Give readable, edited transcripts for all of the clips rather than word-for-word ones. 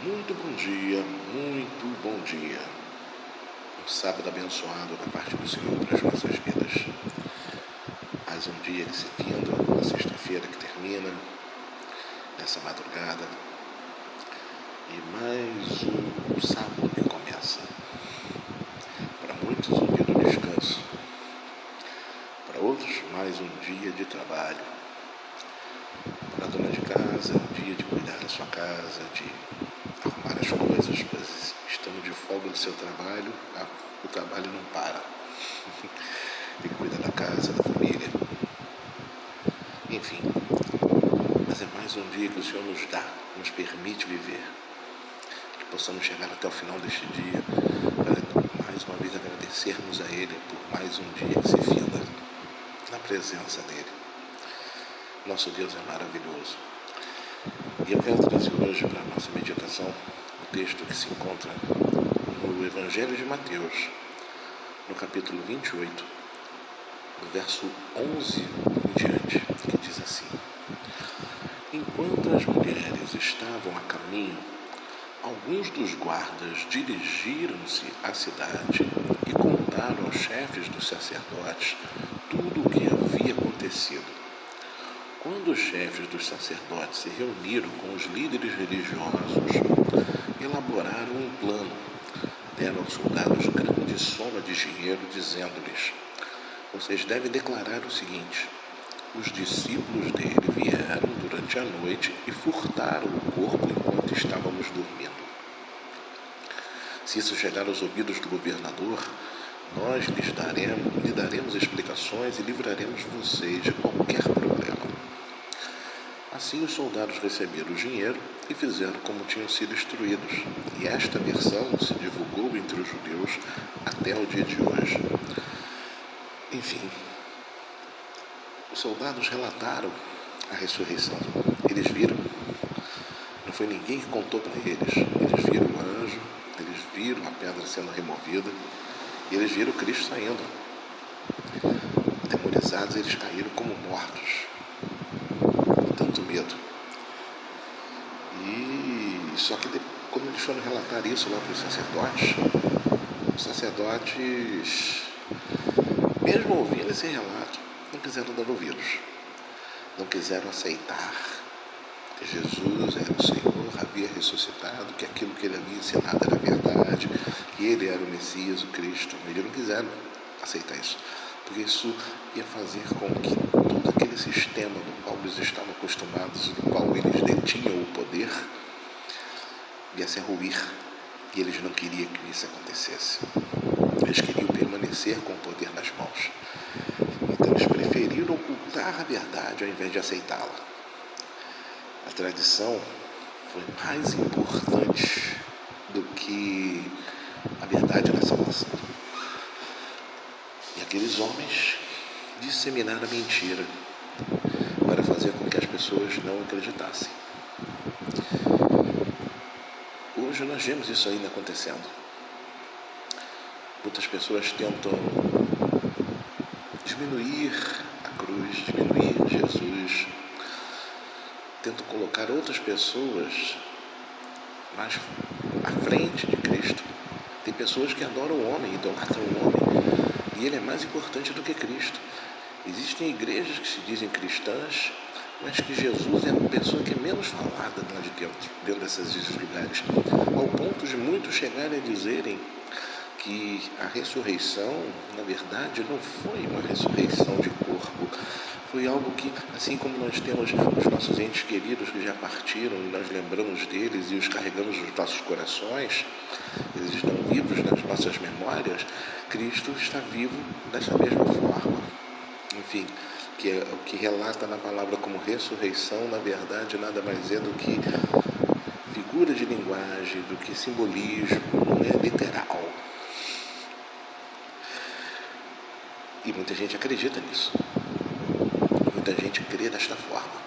Muito bom dia, muito bom dia. Um sábado abençoado da parte do Senhor para as nossas vidas. Mais um dia que se finda, uma sexta-feira que termina, nessa madrugada. E mais um sábado que começa. Para muitos, um dia do descanso. Para outros, mais um dia de trabalho. Para a dona de casa, dia de cuidar da sua casa, de arrumar as coisas, pois estando de folga do seu trabalho, o trabalho não para. E cuida da casa, da família. Enfim, mas é mais um dia que o Senhor nos dá, nos permite viver. Que possamos chegar até o final deste dia para mais uma vez agradecermos a Ele por mais um dia que se finda na presença dEle. Nosso Deus é maravilhoso. E eu quero trazer hoje para a nossa meditação o texto que se encontra no Evangelho de Mateus, no capítulo 28, do verso 11 em diante, que diz assim: Enquanto as mulheres estavam a caminho, alguns dos guardas dirigiram-se à cidade e contaram aos chefes dos sacerdotes tudo o que havia acontecido. Quando os chefes dos sacerdotes se reuniram com os líderes religiosos, elaboraram um plano. Deram aos soldados grande soma de dinheiro, dizendo-lhes: Vocês devem declarar o seguinte: os discípulos dele vieram durante a noite e furtaram o corpo enquanto estávamos dormindo. Se isso chegar aos ouvidos do governador, nós lhe daremos explicações e livraremos vocês de qualquer problema. Assim os soldados receberam o dinheiro e fizeram como tinham sido instruídos, e esta versão se divulgou entre os judeus até o dia de hoje. Enfim, os soldados relataram a ressurreição. Eles viram, não foi ninguém que contou para eles. Eles viram o anjo, eles viram a pedra sendo removida e eles viram Cristo saindo. Atemorizados, eles caíram como mortos. Tanto medo. E só que quando eles foram relatar isso lá para os sacerdotes, mesmo ouvindo esse relato, não quiseram dar ouvidos. Não quiseram aceitar que Jesus era o Senhor, havia ressuscitado, que aquilo que ele havia ensinado era verdade, que ele era o Messias, o Cristo. Eles não quiseram aceitar isso, porque isso ia fazer com que todo aquele sistema do qual eles estavam acostumados, do qual eles detinham o poder, ia se ruir, e eles não queriam que isso acontecesse. Eles queriam permanecer com o poder nas mãos. Então eles preferiram ocultar a verdade ao invés de aceitá-la. A tradição foi mais importante do que a verdade na salvação. E aqueles homens disseminaram a mentira para fazer com que as pessoas não acreditassem. Hoje nós vemos isso ainda acontecendo. Muitas pessoas tentam diminuir a cruz, diminuir Jesus, tentam colocar outras pessoas mais à frente de Cristo. Tem pessoas que adoram o homem, idolatram o homem, e ele é mais importante do que Cristo. Existem igrejas que se dizem cristãs, mas que Jesus é a pessoa que é menos falada lá de dentro desses lugares, ao ponto de muitos chegarem a dizerem que a ressurreição, na verdade, não foi uma ressurreição de corpo. Foi algo que, assim como nós temos os nossos entes queridos que já partiram e nós lembramos deles e os carregamos nos nossos corações, eles estão vivos nas nossas memórias, Cristo está vivo dessa mesma forma. Enfim, que é o que relata na palavra como ressurreição, na verdade, nada mais é do que figura de linguagem, do que simbolismo, não é literal. E muita gente acredita nisso. Muita gente crê desta forma.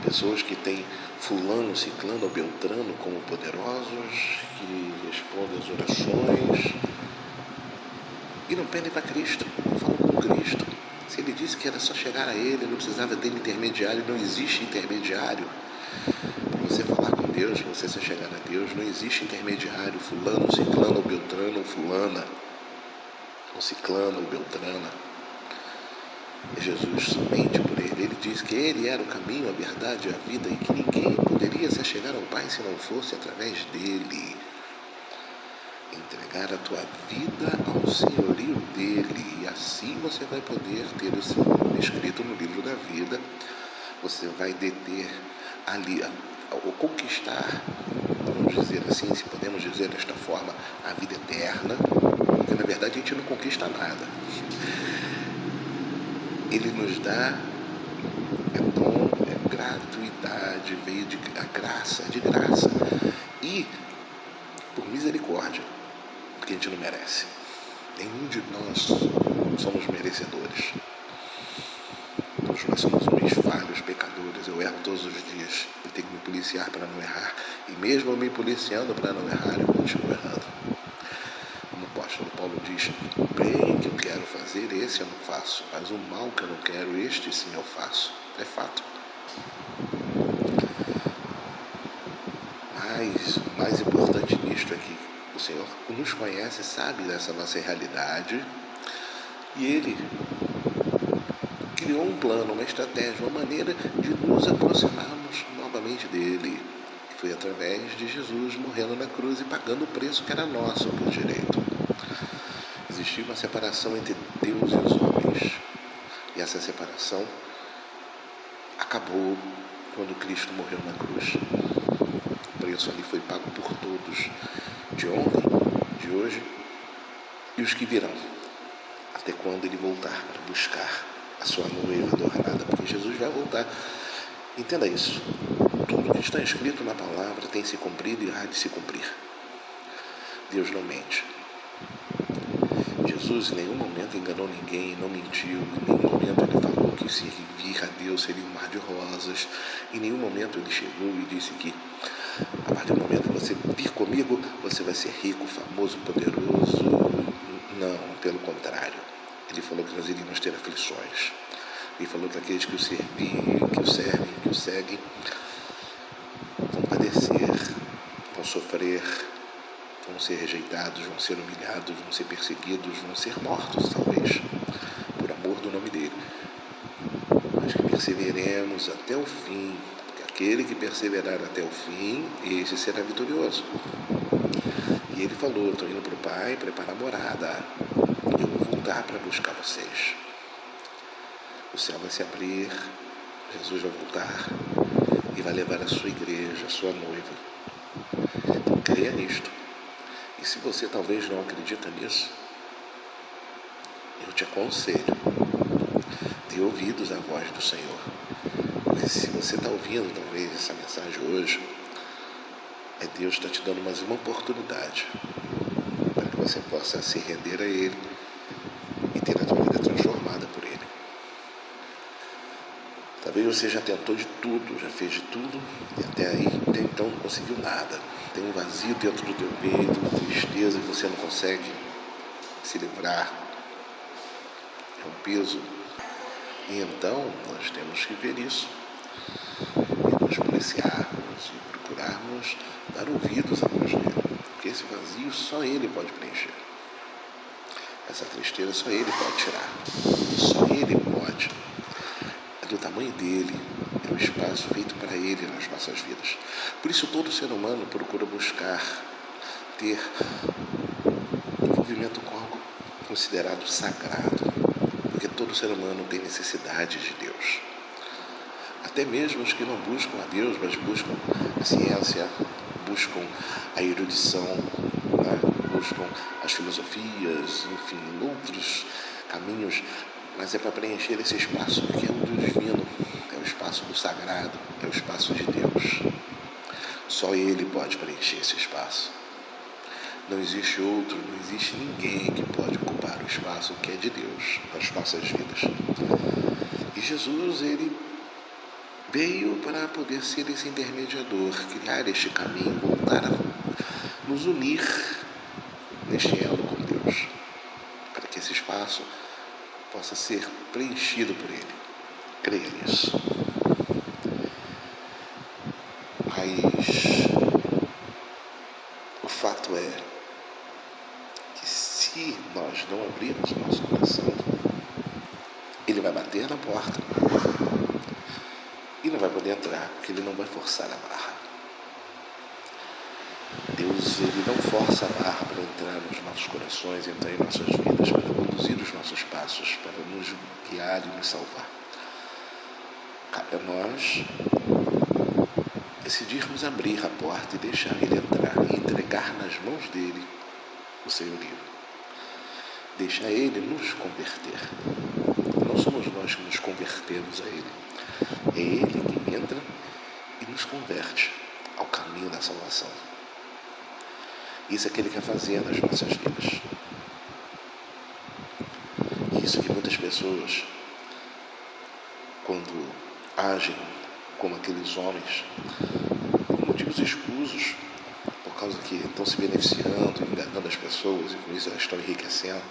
Pessoas que têm fulano, ciclano ou beltrano como poderosos, que respondem às orações e não pedem para Cristo, não falam com Cristo. Se ele disse que era só chegar a ele, não precisava ter intermediário, não existe intermediário para você falar com Deus. Deus, para você se chegar a Deus, não existe intermediário, fulano, ciclano ou beltrano ou fulana, ou ciclano ou beltrana. É Jesus, somente por Ele. Ele diz que Ele era o caminho, a verdade e a vida, e que ninguém poderia se chegar ao Pai se não fosse através dEle. Entregar a tua vida ao senhorio dEle, e assim você vai poder ter o seu nome escrito no livro da vida. Você vai deter ali, ou conquistar, vamos dizer assim, se podemos dizer desta forma, a vida eterna, porque na verdade a gente não conquista nada. Ele nos dá, é dom, é gratuidade, veio a graça, de graça, e por misericórdia, porque a gente não merece. Nenhum de nós somos merecedores. Todos nós somos homens falhos, pecadores. Eu erro todos os dias. Eu tenho que me policiar para não errar. E mesmo eu me policiando para não errar, eu continuo errando. Como o apóstolo Paulo diz, o bem que eu quero fazer, esse eu não faço. Mas o mal que eu não quero, este sim eu faço. É fato. Mas o mais importante nisto é que o Senhor nos conhece, sabe dessa nossa realidade. E Ele criou um plano, uma estratégia, uma maneira de nos aproximarmos novamente dEle. Foi através de Jesus morrendo na cruz e pagando o preço que era nosso por direito. Existia uma separação entre Deus e os homens. E essa separação acabou quando Cristo morreu na cruz. O preço ali foi pago por todos, de ontem, de hoje e os que virão, até quando Ele voltar para buscar a sua noiva adornada, porque Jesus vai voltar. Entenda isso. Tudo que está escrito na palavra tem se cumprido e há de se cumprir. Deus não mente. Jesus em nenhum momento enganou ninguém, não mentiu. Em nenhum momento Ele falou que se vir a Deus seria um mar de rosas. Em nenhum momento Ele chegou e disse que a partir do momento que você vir comigo, você vai ser rico, famoso, poderoso. Não, pelo contrário. Ele falou que nós iríamos ter aflições. Ele falou que aqueles que o servem, que o seguem, vão padecer, vão sofrer, vão ser rejeitados, vão ser humilhados, vão ser perseguidos, vão ser mortos, talvez, por amor do nome dele. Mas que perseveremos até o fim, porque aquele que perseverar até o fim, esse será vitorioso. E ele falou, estou indo para o Pai preparar morada. Eu vou voltar para buscar vocês. O céu vai se abrir, Jesus vai voltar e vai levar a sua igreja, a sua noiva. Então, creia nisto. E se você talvez não acredita nisso, eu te aconselho, dê ouvidos à voz do Senhor. Porque se você está ouvindo talvez essa mensagem hoje, Deus está te dando mais uma oportunidade para que você possa se render a Ele e ter a tua vida transformada por Ele. Talvez você já tentou de tudo, já fez de tudo e até então não conseguiu nada. Tem um vazio dentro do teu peito, uma tristeza que você não consegue se livrar. É um peso. E então nós temos que ver isso e nos policiarmos e procurarmos dar ouvidos à voz dele. Porque esse vazio só Ele pode preencher. Essa tristeza só Ele pode tirar. Só Ele pode. É do tamanho dele, é o espaço feito para Ele nas nossas vidas. Por isso todo ser humano procura buscar ter envolvimento com algo considerado sagrado. Porque todo ser humano tem necessidade de Deus. Até mesmo os que não buscam a Deus, mas buscam a ciência, buscam a erudição, né? Buscam as filosofias, enfim, outros caminhos, mas é para preencher esse espaço que é o do divino, é o espaço do sagrado, é o espaço de Deus. Só Ele pode preencher esse espaço. Não existe outro, não existe ninguém que pode ocupar o espaço que é de Deus nas nossas vidas. E Jesus, Ele veio para poder ser esse intermediador, criar este caminho, voltar a nos unir neste elo com Deus, para que esse espaço possa ser preenchido por Ele. Creia nisso. Mas nós não abrirmos o nosso coração, ele vai bater na porta e não vai poder entrar, porque ele não vai forçar a barra. Deus, ele não força a barra para entrar nos nossos corações, entrar em nossas vidas, para conduzir os nossos passos, para nos guiar e nos salvar. Cabe a nós decidirmos abrir a porta e deixar ele entrar e entregar nas mãos dele o senhorio. Deixar ele nos converter. Não somos nós que nos convertemos a ele. É ele quem entra e nos converte ao caminho da salvação. Isso é o que ele quer fazer nas nossas vidas. Isso que muitas pessoas, quando agem como aqueles homens, por motivos escusos, por causa que estão se beneficiando, enganando as pessoas, e com isso elas estão enriquecendo,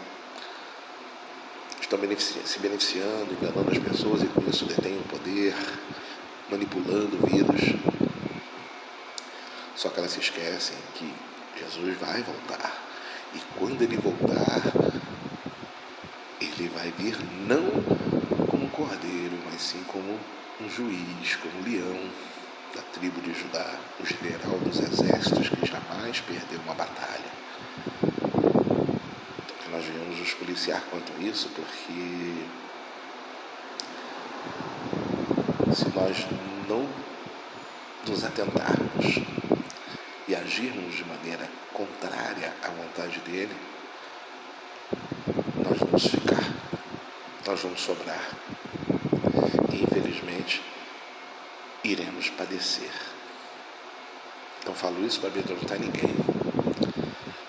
estão se beneficiando, enganando as pessoas, e com isso detêm o poder, manipulando vidas. Só que elas se esquecem que Jesus vai voltar, e quando ele voltar, ele vai vir não como cordeiro, mas sim como um juiz, como um leão da tribo de Judá, o general dos exércitos que jamais perdeu uma batalha. Então que nós devemos nos policiar quanto a isso, porque se nós não nos atentarmos e agirmos de maneira contrária à vontade dele, nós vamos ficar, nós vamos sobrar e infelizmente iremos padecer. Não falo isso para amedrontar ninguém,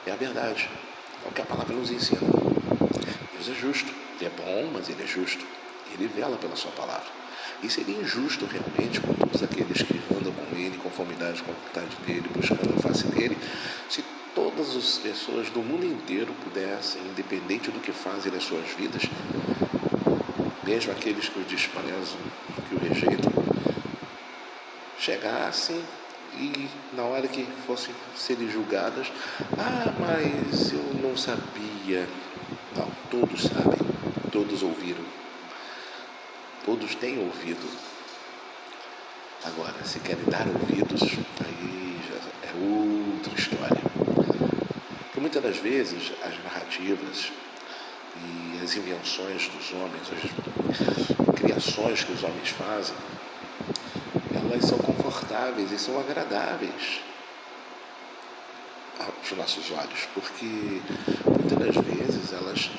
é a verdade, é o que a palavra nos ensina. Deus é justo, ele é bom, mas ele é justo, ele vela pela sua palavra. E seria injusto realmente com todos aqueles que andam com ele, em conformidade com a vontade dele, buscando a face dele, se todas as pessoas do mundo inteiro pudessem, independente do que fazem nas suas vidas, mesmo aqueles que o desprezam, que o rejeitam, chegassem e na hora que fossem serem julgadas, mas eu não sabia. Não, todos sabem, todos ouviram. Todos têm ouvido. Agora, se querem dar ouvidos, aí já é outra história. Porque muitas das vezes as narrativas e as invenções dos homens, as criações que os homens fazem, elas são confortáveis e são agradáveis aos nossos olhos, porque muitas das vezes elas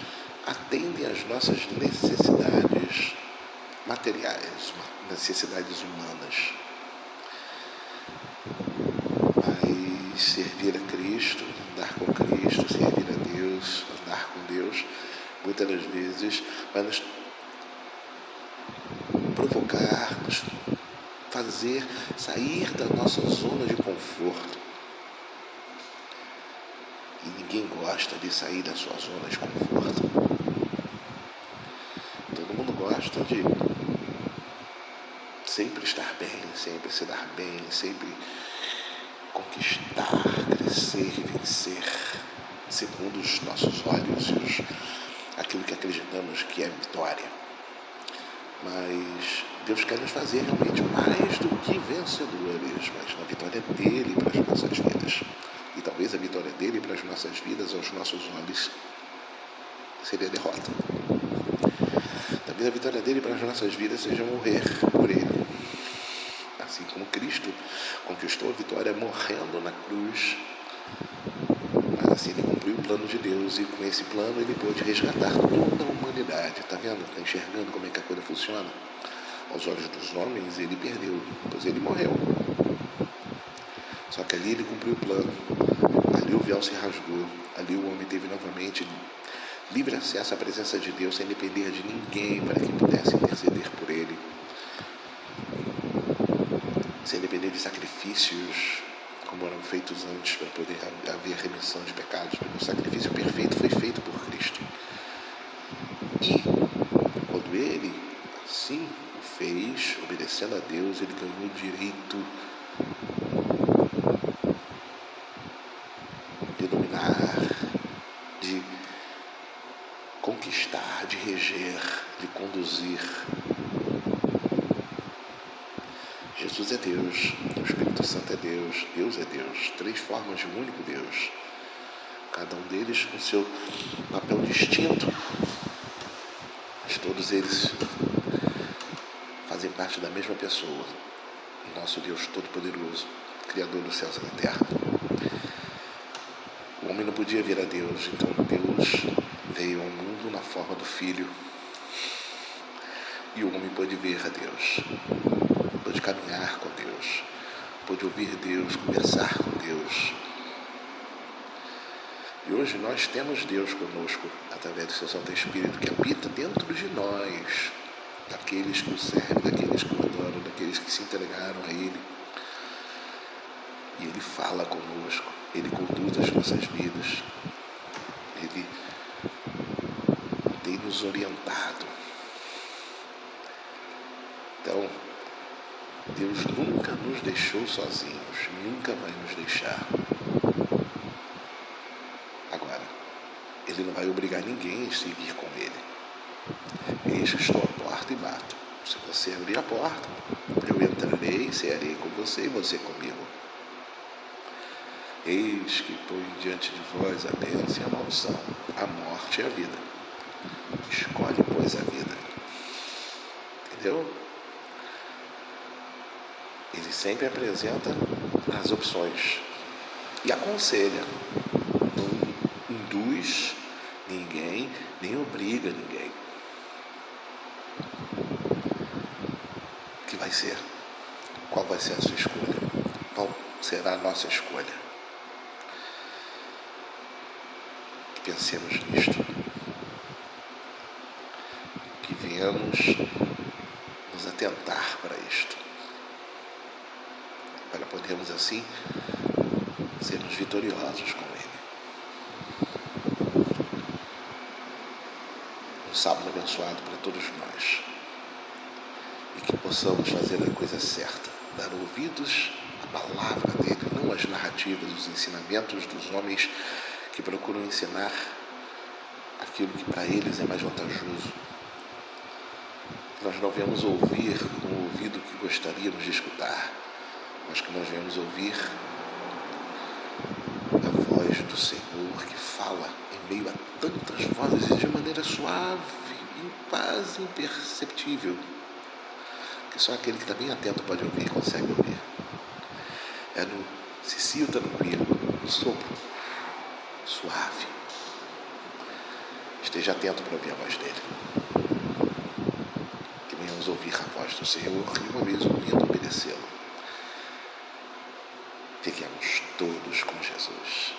atendem às nossas necessidades materiais, necessidades humanas. Mas servir a Cristo, andar com Cristo, servir a Deus, andar com Deus, muitas das vezes vai nos provocar, nos fazer sair da nossa zona de conforto. E ninguém gosta de sair da sua zona de conforto. Todo mundo gosta de sempre estar bem, sempre se dar bem, sempre conquistar, crescer e vencer, segundo os nossos olhos e aquilo que acreditamos que é vitória. Mas Deus quer nos fazer realmente mais do que vencedores, mas na vitória dele para as nossas vidas. E talvez a vitória dele para as nossas vidas, aos nossos olhos, seria a derrota. Talvez a vitória dele para as nossas vidas seja morrer por ele. Assim como Cristo conquistou a vitória morrendo na cruz, mas assim ele cumpriu o plano de Deus, e com esse plano ele pôde resgatar toda a humanidade. Está vendo? Está enxergando como é que a coisa funciona? Aos olhos dos homens ele perdeu, pois ele morreu. Só que ali ele cumpriu o plano, ali o véu se rasgou, ali o homem teve novamente livre acesso à presença de Deus, sem depender de ninguém para que pudesse interceder por ele, sem depender de sacrifícios como eram feitos antes para poder haver remissão de pecados, porque o sacrifício perfeito foi feito por Cristo. E quando ele assim o fez, obedecendo a Deus, ele ganhou o direito de dominar, de conduzir. Jesus é Deus, o Espírito Santo é Deus, Deus é Deus, três formas de um único Deus, cada um deles com seu papel distinto, mas todos eles fazem parte da mesma pessoa, o nosso Deus Todo-Poderoso, Criador dos céus e da terra. O homem não podia ver a Deus, então Deus veio ao mundo na forma do Filho, e o homem pôde ver a Deus, pôde caminhar com Deus, pôde ouvir Deus, conversar com Deus. E hoje nós temos Deus conosco, através do seu Santo Espírito, que habita dentro de nós, daqueles que o servem, daqueles que o adoram, daqueles que se entregaram a Ele. E Ele fala conosco, Ele conduz as nossas vidas, Ele tem nos orientado. Então, Deus nunca nos deixou sozinhos, nunca vai nos deixar. Agora, Ele não vai obrigar ninguém a seguir com Ele. Eis que estou à porta e bato. Se você abrir a porta, eu entrarei, cearei com você e você comigo. Eis que põe diante de vós a bênção e a maldição, a morte e a vida. Escolhe, pois, a vida. Entendeu? Ele sempre apresenta as opções e aconselha. Não induz ninguém, nem obriga ninguém. O que vai ser? Qual vai ser a sua escolha? Qual será a nossa escolha? Que pensemos nisto. Que venhamos nos atentar para isto, para podermos assim sermos vitoriosos com Ele. Um sábado abençoado para todos nós, e que possamos fazer a coisa certa, dar ouvidos à palavra dele, não às narrativas, os ensinamentos dos homens que procuram ensinar aquilo que para eles é mais vantajoso. Nós não venhamos ouvir com o ouvido que gostaríamos de escutar, mas que nós venhamos ouvir a voz do Senhor que fala em meio a tantas vozes e de maneira suave, quase imperceptível, que só aquele que está bem atento pode ouvir e consegue ouvir. É no cicio tranquilo, no sopro suave. Esteja atento para ouvir a voz dele. Que venhamos ouvir a voz do Senhor e uma vez ouvindo, obedecê-lo. Fiquemos todos com Jesus.